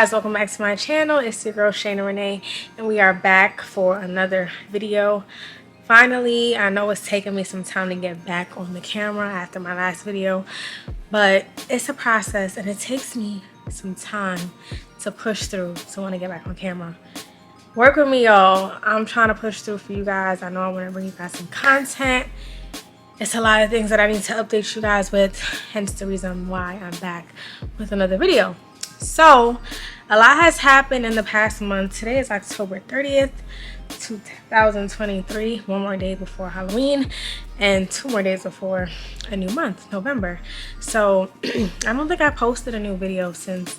guys, welcome back to my channel. It's your girl Shayna Renee, and we are back for another video. Finally, I know it's taken me some time to get back on the camera after my last video, but it's a process and it takes me some time to push through to want to get back on camera. Work with me, y'all. I'm trying to push through for you guys. I know I want to bring you guys some content. It's a lot of things that I need to update you guys with, hence the reason why I'm back with another video. So a lot has happened in the past month. Today is October 30th, 2023. One more day before Halloween and 2 more days before a new month, November. So I don't think I posted a new video since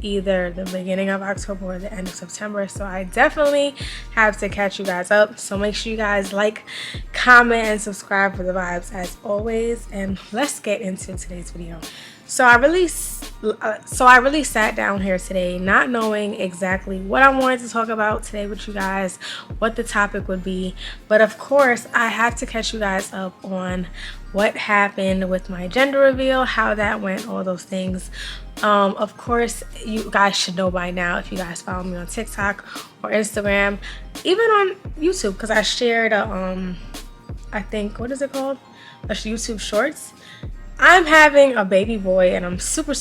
either the beginning of October or the end of September, so I definitely have to catch you guys up. So make sure you guys like, comment, and subscribe for the vibes as always, and let's get into today's video. So I really sat down here today not knowing exactly what I wanted to talk about today with you guys, what the topic would be, but of course I have to catch you guys up on what happened with my gender reveal, how that went, all those things. Of course you guys should know by now if you guys follow me on TikTok or Instagram, even on YouTube, because I shared a I think, what is it called, a YouTube shorts. I'm having a baby boy and I'm super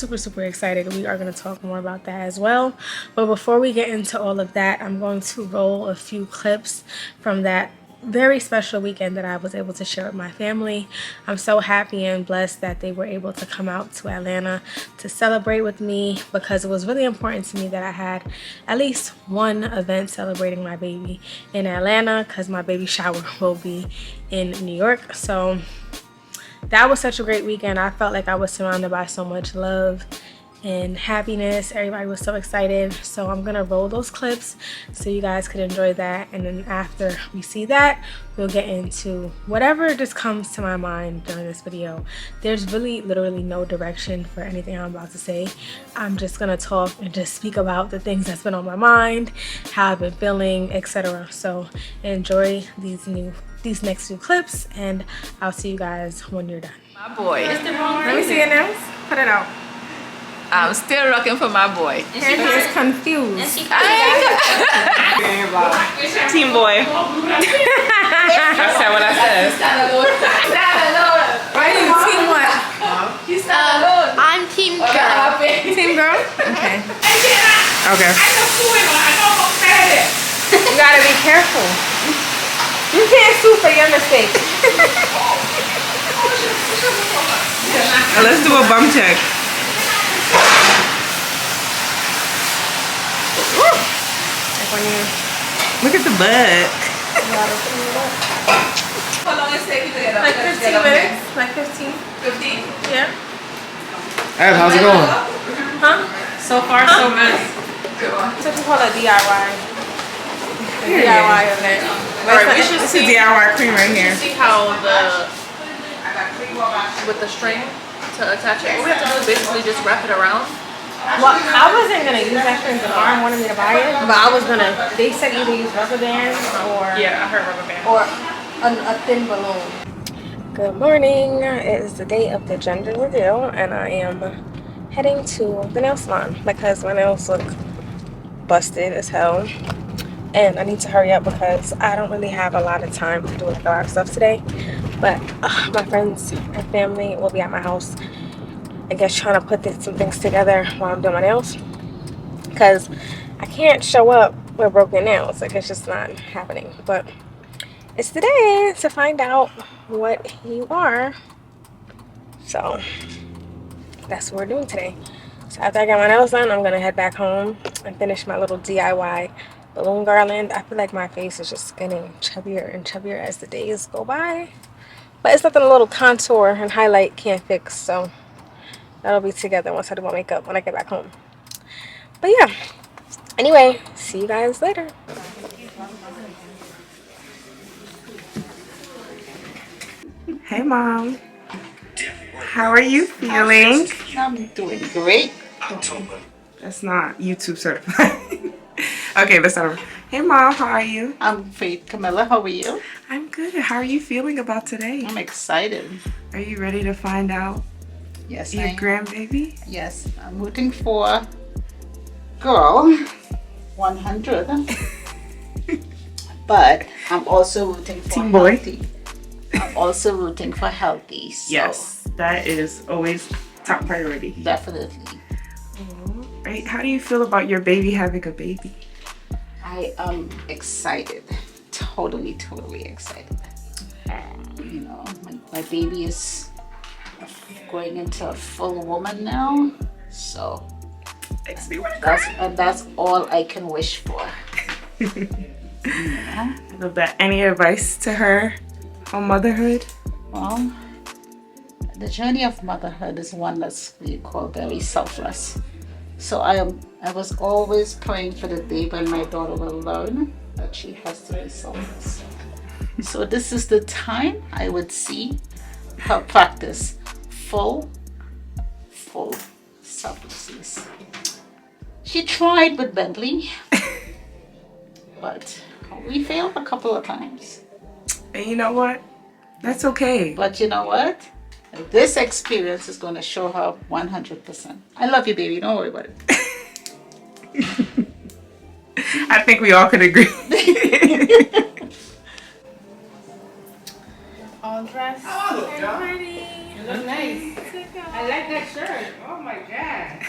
excited. We are going to talk more about that as well. But before we get into all of that, I'm going to roll a few clips from that very special weekend that I was able to share with my family. I'm so happy and blessed that they were able to come out to Atlanta to celebrate with me, because it was really important to me that I had at least one event celebrating my baby in Atlanta, because my baby shower will be in New York. So that was such a great weekend. I felt like I was surrounded by so much love and happiness. Everybody was so excited. So I'm gonna roll those clips so you guys could enjoy that, and then after we see that, we'll get into whatever just comes to my mind during this video. There's really literally no direction for anything I'm about to say. I'm just gonna talk and just speak about the things that's been on my mind, how I've been feeling, etc. So enjoy these next few clips, and I'll see you guys when you're done. My boy. Let me see it now. Put it out. I'm still rocking for my boy. He is confused. Team boy. I said what I said. Why are you team what? I'm team girl. Team girl? Okay. Okay. You gotta be careful. You can't sue for your mistakes. Now let's do a bum check. Look at the butt. How long is it taking to get up? Like 15 minutes. Like 15. 15? Yeah. Ed, how's it going? Huh? So far, so good. That's what you call a DIY. DIY event. Alright, this is DIY cream right here. See how with the string to attach it, all we have to do is basically just wrap it around. Well, I wasn't gonna use that string, but Lauren wanted me to buy it. But I was gonna. They said either use rubber bands or Yeah, I heard rubber band. or a thin balloon. Good morning. It is the day of the gender reveal, and I am heading to the nail salon because my nails look busted as hell, and I need to hurry up because I don't really have a lot of time to do like a lot of stuff today. But my friends and family will be at my house, I guess, trying to put some things together while I'm doing my nails, because I can't show up with broken nails. Like, it's just not happening. But it's the day to find out what you are. So that's what we're doing today. So after I get my nails done, I'm gonna head back home and finish my little DIY balloon garland. I feel like my face is just getting chubbier and chubbier as the days go by, but it's nothing a little contour and highlight can't fix. So that'll be together once I do my makeup when I get back home. But yeah, anyway, see you guys later. Hey, Mom. How are you feeling? I'm doing great. That's not YouTube certified. Okay, let's start over. Hey, Mom. How are you? I'm Faith Camilla. How are you? I'm good. How are you feeling about today? I'm excited. Are you ready to find out Yes, your I am. grandbaby? Yes, I'm rooting for girl, 100. But I'm also rooting for Team boy. healthy. I'm also rooting for healthy. So Yes, that is always top priority. definitely. Right? How do you feel about your baby having a baby? I am excited. Totally excited. You know, my baby is going into a full woman now. So that's all I can wish for. I love that. Any advice to her on motherhood? Well, the journey of motherhood is one that's we call very selfless. So I was always praying for the day when my daughter will learn that she has to be selfless. So this is the time I would see her practice full selflessness. She tried with Bentley, but we failed a couple of times. And you know what? That's okay. But you know what? This experience is going to show her 100%. I love you, baby. Don't worry about it. I think we all could agree. All dressed and ready. You look nice. I like that shirt. Oh my god.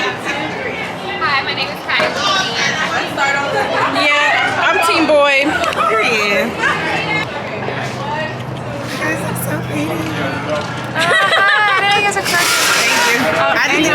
Hi, my name is Kylie. Yeah, I'm team boy. Period. You guys look so pretty. I didn't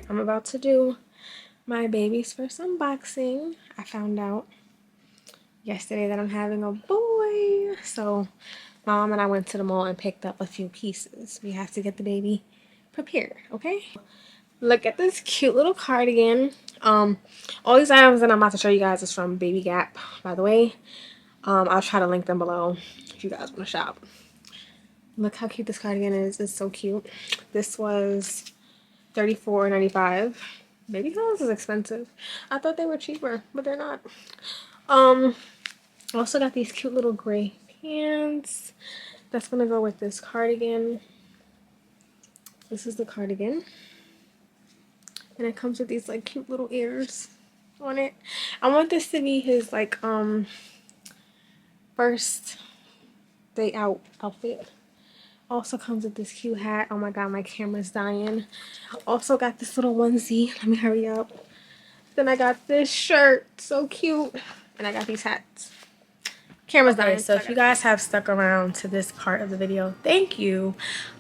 I'm about to do my baby's first unboxing. I found out yesterday that I'm having a boy. So my mom and I went to the mall and picked up a few pieces. We have to get the baby prepared, okay? Look at this cute little cardigan. All these items that I'm about to show you guys is from Baby Gap, by the way. I'll try to link them below if you guys want to shop. Look how cute this cardigan is. It's so cute. This was $34.95. Baby clothes is expensive. I thought they were cheaper, but they're not. Also got these cute little gray pants. That's gonna go with this cardigan. This is the cardigan. And it comes with these like cute little ears on it. I want this to be his like first day out outfit. Also comes with this cute hat. Oh my god, my camera's dying. Also got this little onesie. Let me hurry up. Then I got this shirt. So cute. And I got these hats. Camera's dying. So if you guys have stuck around to this part of the video, thank you.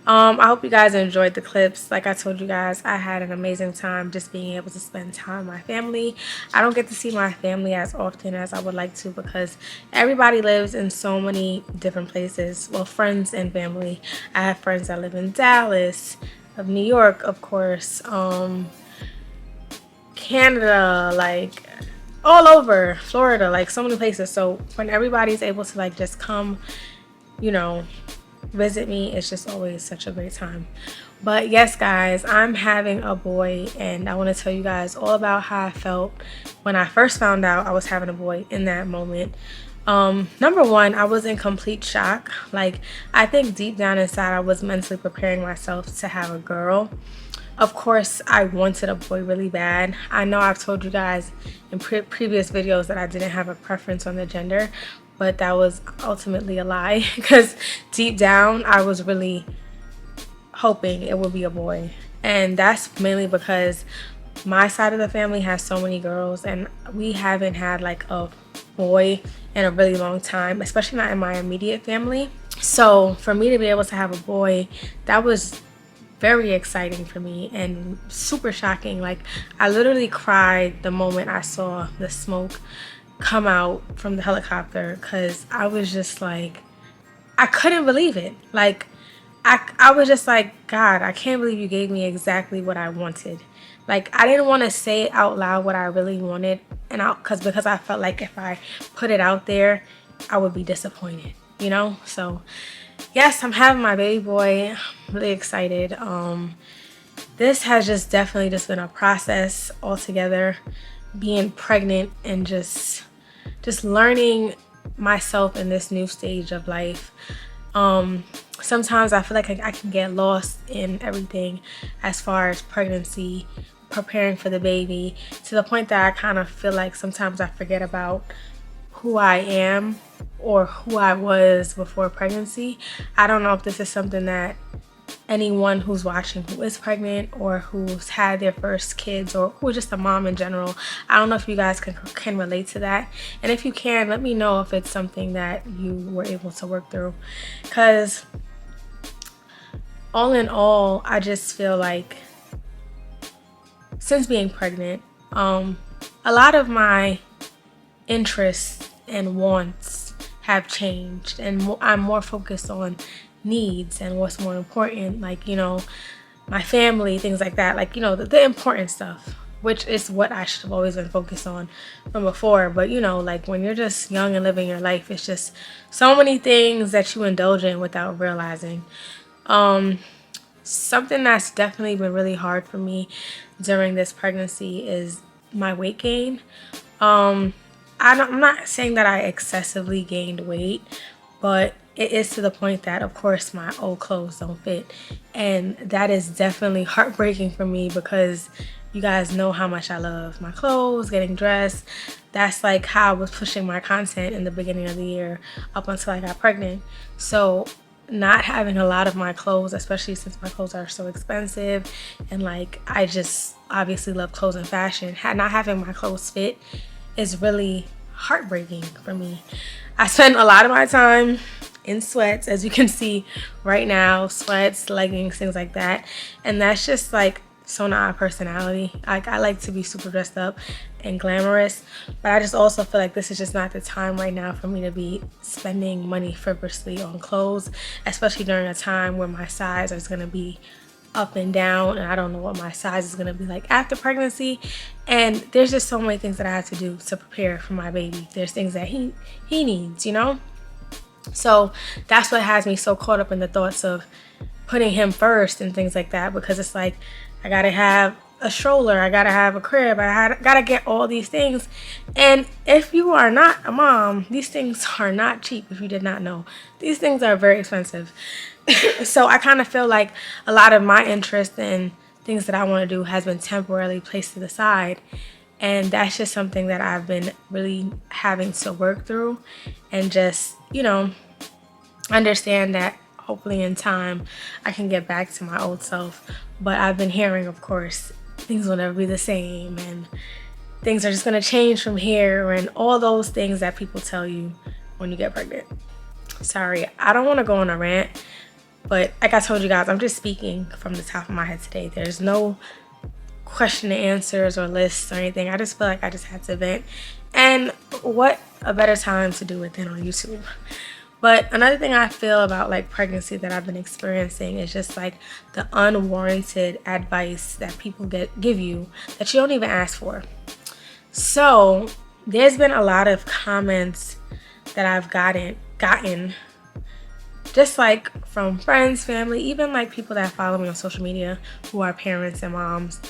I hope you guys enjoyed the clips. Like I told you guys, I had an amazing time just being able to spend time with my family. I don't get to see my family as often as I would like to because everybody lives in so many different places. Well, friends and family. I have friends that live in Dallas, of New York, of course, Canada, like all over, Florida, like so many places. So when everybody's able to like just come, you know, visit me, it's just always such a great time. But yes guys, I'm having a boy and I want to tell you guys all about how I felt when I first found out I was having a boy in that moment. Number one, I was in complete shock. Like I think deep down inside I was mentally preparing myself to have a girl. Of course, I wanted a boy really bad. I know I've told you guys in previous videos that I didn't have a preference on the gender, but that was ultimately a lie because deep down I was really hoping it would be a boy. And that's mainly because my side of the family has so many girls and we haven't had like a boy in a really long time, especially not in my immediate family. So for me to be able to have a boy, that was very exciting for me and super shocking. Like I literally cried the moment I saw the smoke come out from the helicopter because I was just like, I couldn't believe it. Like I was just like, God, I can't believe you gave me exactly what I wanted. Like I didn't want to say out loud what I really wanted, and because I felt like if I put it out there I would be disappointed, you know. So yes, I'm having my baby boy. I'm really excited. This has just definitely just been a process altogether, being pregnant and just learning myself in this new stage of life. Sometimes I feel like I can get lost in everything as far as pregnancy, preparing for the baby, to the point that I kind of feel like sometimes I forget about who I am or who I was before pregnancy. I don't know if this is something that anyone who's watching who is pregnant or who's had their first kids or who is just a mom in general, I don't know if you guys can relate to that. And if you can, let me know if it's something that you were able to work through, because all in all I just feel like since being pregnant, a lot of my interests and wants have changed, and I'm more focused on needs and what's more important, like, you know, my family, things like that, like, you know, the important stuff, which is what I should have always been focused on from before. But you know, like when you're just young and living your life, it's just so many things that you indulge in without realizing. Something that's definitely been really hard for me during this pregnancy is my weight gain. I'm not saying that I excessively gained weight, but it is to the point that, of course, my old clothes don't fit. And that is definitely heartbreaking for me because you guys know how much I love my clothes, getting dressed. That's like how I was pushing my content in the beginning of the year up until I got pregnant. So not having a lot of my clothes, especially since my clothes are so expensive, and like I just obviously love clothes and fashion, not having my clothes fit is really heartbreaking for me. I spend a lot of my time in sweats, as you can see right now, sweats, leggings, things like that, and that's just like so not a personality. Like, I like to be super dressed up and glamorous, but I just also feel like this is just not the time right now for me to be spending money frivolously on clothes, especially during a time where my size is going to be up and down, and I don't know what my size is going to be like after pregnancy. And there's just so many things that I have to do to prepare for my baby. There's things that he needs, you know? So that's what has me so caught up in the thoughts of putting him first and things like that, because it's like, I gotta have a stroller, I gotta have a crib, gotta get all these things. And if you are not a mom, these things are not cheap. If you did not know, these things are very expensive. So I kind of feel like a lot of my interest in things that I want to do has been temporarily placed to the side, and that's just something that I've been really having to work through and just, you know, understand that hopefully in time I can get back to my old self. But I've been hearing, of course, things will never be the same and things are just going to change from here, and all those things that people tell you when you get pregnant. Sorry, I don't want to go on a rant, but like I told you guys, I'm just speaking from the top of my head today. There's no question and answers or lists or anything. I just feel like I just had to vent, and what a better time to do it than on YouTube. But another thing I feel about like pregnancy that I've been experiencing is just like the unwarranted advice that people give you that you don't even ask for. So there's been a lot of comments that I've gotten just like from friends, family, even like people that follow me on social media who are parents and moms.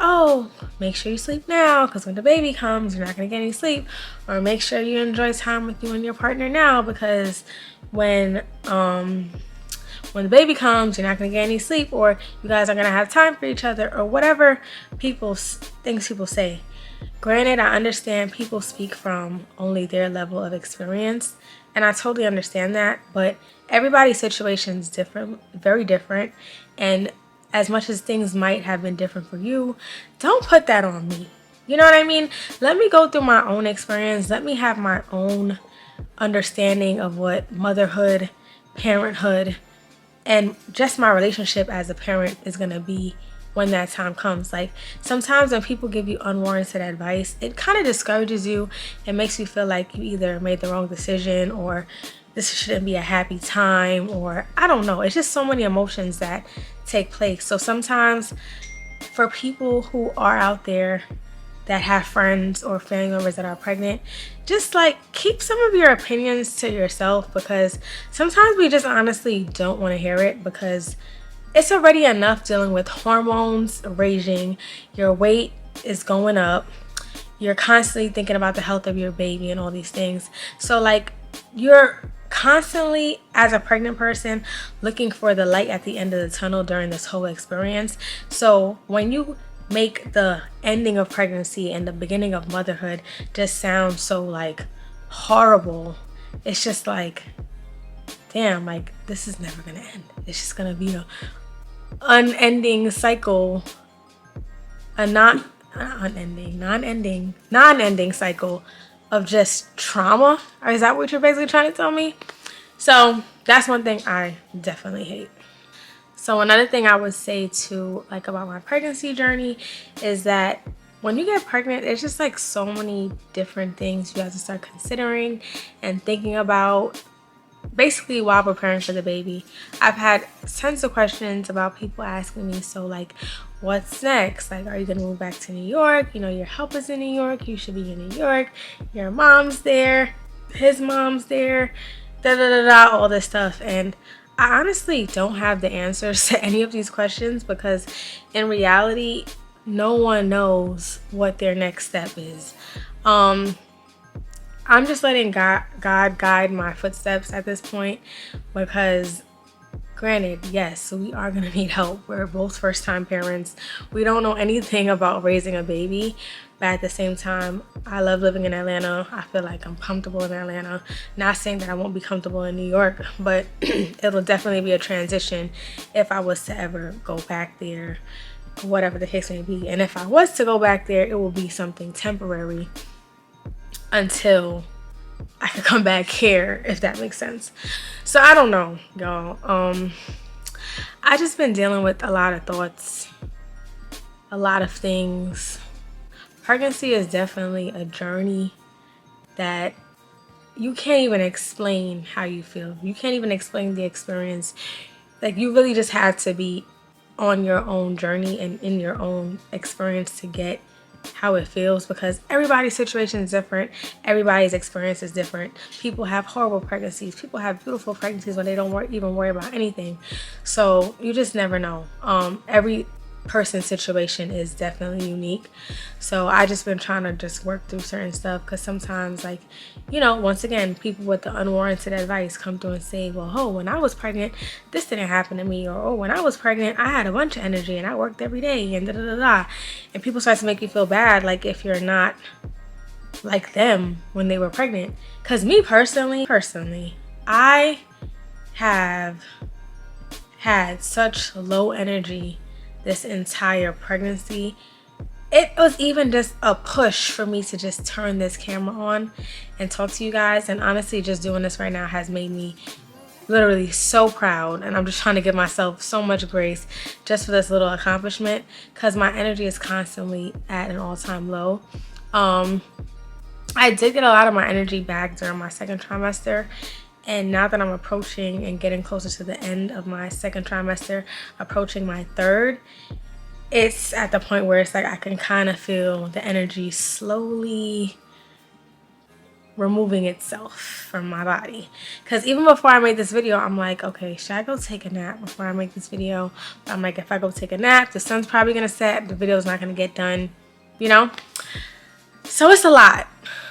Oh, make sure you sleep now, because when the baby comes, you're not going to get any sleep. Or make sure you enjoy time with you and your partner now, because when the baby comes, you're not going to get any sleep, or you guys are going to have time for each other, or whatever things people say. Granted, I understand people speak from only their level of experience, and I totally understand that, but everybody's situation is different, very different, and as much as things might have been different for you, don't put that on me. You know what I mean? Let me go through my own experience. Let me have my own understanding of what motherhood, parenthood, and just my relationship as a parent is going to be when that time comes. Like, sometimes when people give you unwarranted advice, it kind of discourages you. It makes you feel like you either made the wrong decision, or this shouldn't be a happy time, or I don't know. It's just so many emotions that take place. So sometimes for people who are out there that have friends or family members that are pregnant, just like keep some of your opinions to yourself, because sometimes we just honestly don't want to hear it, because it's already enough dealing with hormones raging, your weight is going up, you're constantly thinking about the health of your baby and all these things. So like, you're constantly, as a pregnant person, looking for the light at the end of the tunnel during this whole experience. So when you make the ending of pregnancy and the beginning of motherhood just sound so like horrible, it's just like, damn, like this is never gonna end. It's just gonna be a unending cycle, a non-ending cycle of just trauma. Or is that what you're basically trying to tell me? So that's one thing I definitely hate. So another thing I would say too, like about my pregnancy journey, is that when you get pregnant, it's just like so many different things you have to start considering and thinking about, basically while preparing for the baby. I've had tons of questions about people asking me, so like, what's next? Like, are you gonna move back to New York? You know, your help is in New York, you should be in New York, your mom's there, his mom's there, all this stuff. And I honestly don't have the answers to any of these questions, because in reality, no one knows what their next step is. I'm just letting God guide my footsteps at this point, because granted, yes, we are going to need help. We're both first-time parents. We don't know anything about raising a baby, but at the same time, I love living in Atlanta. I feel like I'm comfortable in Atlanta. Not saying that I won't be comfortable in New York, but it'll definitely be a transition if I was to ever go back there, whatever the case may be. And if I was to go back there, it will be something temporary until I could come back here, if that makes sense. So I don't know, y'all. I just been dealing with a lot of thoughts a lot of things. Pregnancy is definitely a journey that you can't even explain how you feel. You can't even explain the experience. Like, you really just have to be on your own journey and in your own experience to get how it feels, because everybody's situation is different. Everybody's experience is different. People have horrible pregnancies. People have beautiful pregnancies when they don't even worry about anything. So you just never know. Every person's situation is definitely unique. So I just been trying to just work through certain stuff, because sometimes, like, you know, once again, people with the unwarranted advice come through and say, well, oh, when I was pregnant, this didn't happen to me, or oh, when I was pregnant, I had a bunch of energy and I worked every day and da da da da. And people start to make you feel bad, like if you're not like them when they were pregnant. Because me personally, I have had such low energy this entire pregnancy. It was even just a push for me to just turn this camera on and talk to you guys. And honestly, just doing this right now has made me literally so proud. And I'm just trying to give myself so much grace just for this little accomplishment, because my energy is constantly at an all-time low. I did get a lot of my energy back during my second trimester. And now that I'm approaching and getting closer to the end of my second trimester, approaching my third, it's at the point where it's like I can kind of feel the energy slowly removing itself from my body. Because even before I made this video, I'm like, okay, should I go take a nap before I make this video? But I'm like, if I go take a nap, the sun's probably gonna set, the video's not gonna get done, you know? So it's a lot.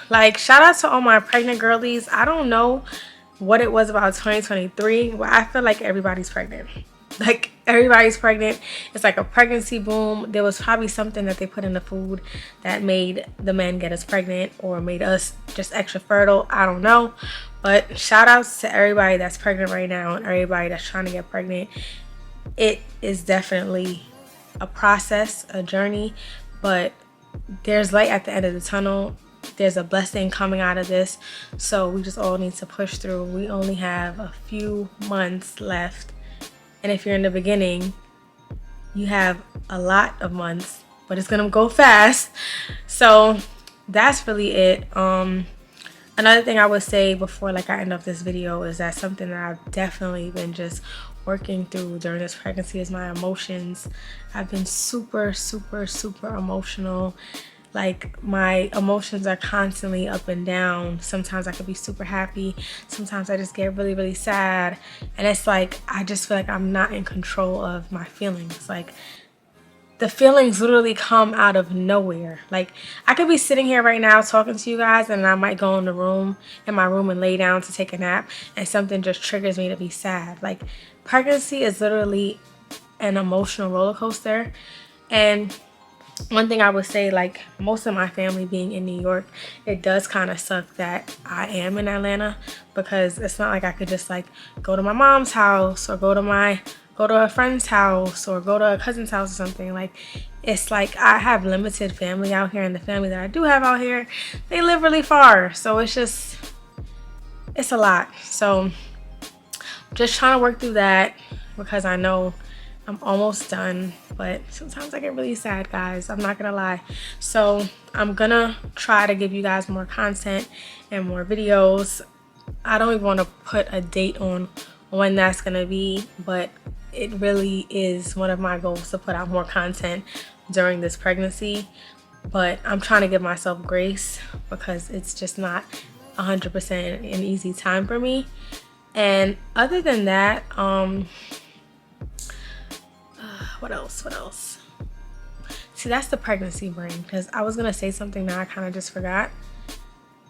Like, shout out to all my pregnant girlies. I don't know what it was about 2023, but I feel like everybody's pregnant. Like, everybody's pregnant. It's like a pregnancy boom. There was probably something that they put in the food that made the men get us pregnant, or made us just extra fertile. I don't know. But shout outs to everybody that's pregnant right now and everybody that's trying to get pregnant. It is definitely a process, a journey, but there's light at the end of the tunnel. There's a blessing coming out of this. So we just all need to push through. We only have a few months left. And if you're in the beginning, you have a lot of months, but it's gonna go fast. So that's really it. Another thing I would say before I end up this video is that something that I've definitely been just working through during this pregnancy is my emotions. I've been super emotional. Like, my emotions are constantly up and down. Sometimes I could be super happy. Sometimes I just get really sad. And it's like, I just feel like I'm not in control of my feelings. Like, the feelings literally come out of nowhere. Like, I could be sitting here right now talking to you guys, and I might go in my room and lay down to take a nap, and something just triggers me to be sad. Like, pregnancy is literally an emotional roller coaster. And one thing I would say, like, most of my family being in New York, it does kind of suck that I am in Atlanta, because it's not like I could just like go to my mom's house, or go to a friend's house, or go to a cousin's house or something. Like, it's like I have limited family out here, and the family that I do have out here, they live really far. So it's a lot. So just trying to work through that, because I know I'm almost done, but sometimes I get really sad, guys. I'm not gonna lie. So I'm gonna try to give you guys more content and more videos. I don't even want to put a date on when that's gonna be, but it really is one of my goals to put out more content during this pregnancy. But I'm trying to give myself grace, because it's just not 100% an easy time for me. And other than that, what else? See, that's the pregnancy brain, because I was gonna say something that I kind of just forgot.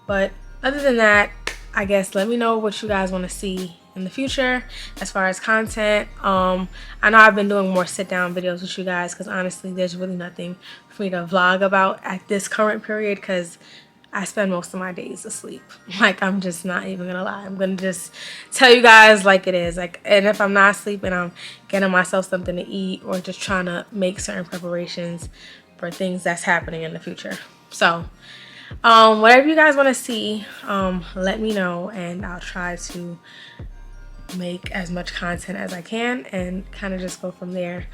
But other than that, I guess let me know what you guys want to see in the future as far as content. I know I've been doing more sit down videos with you guys, because honestly there's really nothing for me to vlog about at this current period, because I spend most of my days asleep. Like, I'm just not even gonna lie. I'm gonna just tell you guys like it is. Like, and if I'm not sleeping, I'm getting myself something to eat, or just trying to make certain preparations for things that's happening in the future. So whatever you guys want to see, let me know, and I'll try to make as much content as I can and kind of just go from there.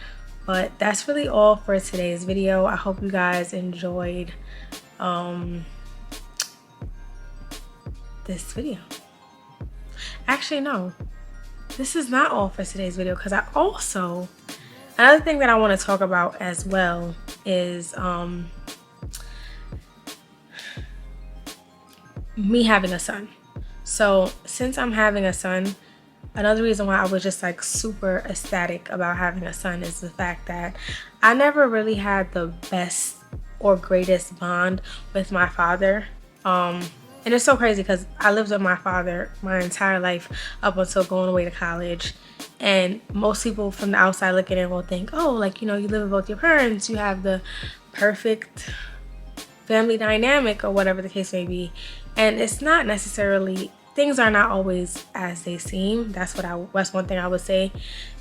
But that's really all for today's video. I hope you guys enjoyed this video. Actually, no, this is not all for today's video, because I also, another thing that I want to talk about as well is me having a son. So since I'm having a son, another reason why I was just like super ecstatic about having a son is the fact that I never really had the best or greatest bond with my father. And it's so crazy because I lived with my father my entire life up until going away to college. And most people from the outside looking in will think, oh, like, you know, you live with both your parents, you have the perfect family dynamic or whatever the case may be. And it's not necessarily, things are not always as they seem. That's one thing I would say.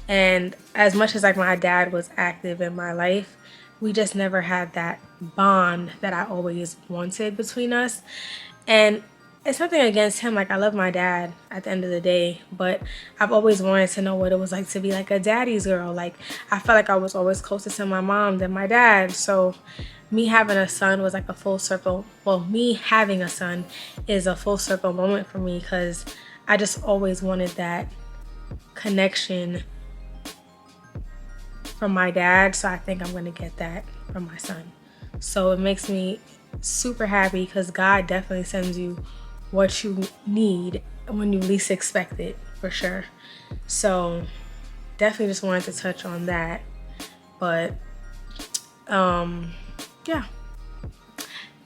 And as much as like my dad was active in my life, we just never had that bond that I always wanted between us. And it's nothing against him. Like, I love my dad at the end of the day, but I've always wanted to know what it was like to be like a daddy's girl. Like, I felt like I was always closer to my mom than my dad. So me having a son was like a full circle. Well, me having a son is a full circle moment for me, because I just always wanted that connection from my dad. So I think I'm going to get that from my son. So it makes me super happy, because God definitely sends you what you need when you least expect it, for sure. So definitely just wanted to touch on that. But yeah,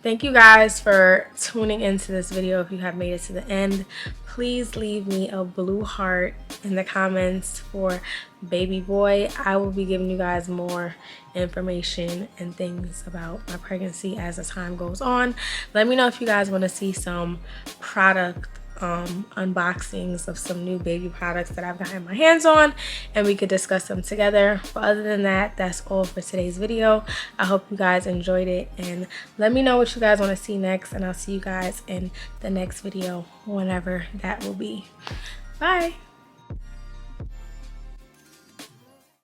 thank you guys for tuning into this video. If you have made it to the end, please leave me a blue heart in the comments for baby boy. I will be giving you guys more information and things about my pregnancy as the time goes on. Let me know if you guys want to see some product unboxings of some new baby products that I've gotten my hands on, and we could discuss them together. But other than that, that's all for today's video. I hope you guys enjoyed it, and let me know what you guys want to see next, and I'll see you guys in the next video, whenever that will be. Bye.